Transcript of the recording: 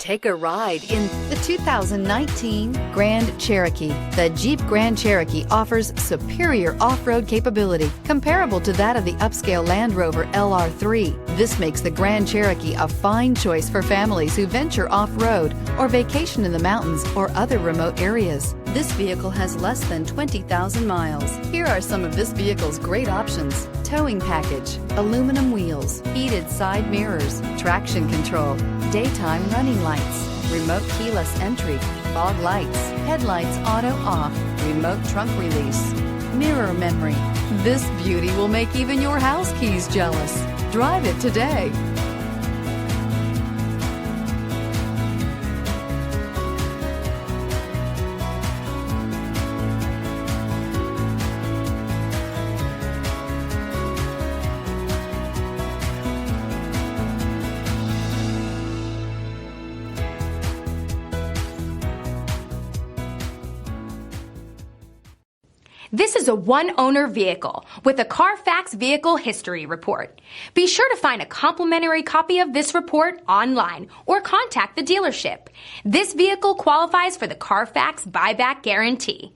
Take a ride in the 2019 Grand Cherokee. The Jeep Grand Cherokee offers superior off-road capability comparable to that of the upscale Land Rover LR3. This makes the Grand Cherokee a fine choice for families who venture off-road or vacation in the mountains or other remote areas. This vehicle has less than 20,000 miles. Here are some of this vehicle's great options: towing package, aluminum wheels, heated side mirrors, traction control, daytime running lights, remote keyless entry, fog lights, headlights auto off, remote trunk release, mirror memory. This beauty will make even your house keys jealous. Drive it today. This is a one-owner vehicle with a CARFAX Vehicle History Report. Be sure to find a complimentary copy of this report online or contact the dealership. This vehicle qualifies for the CARFAX Buyback Guarantee.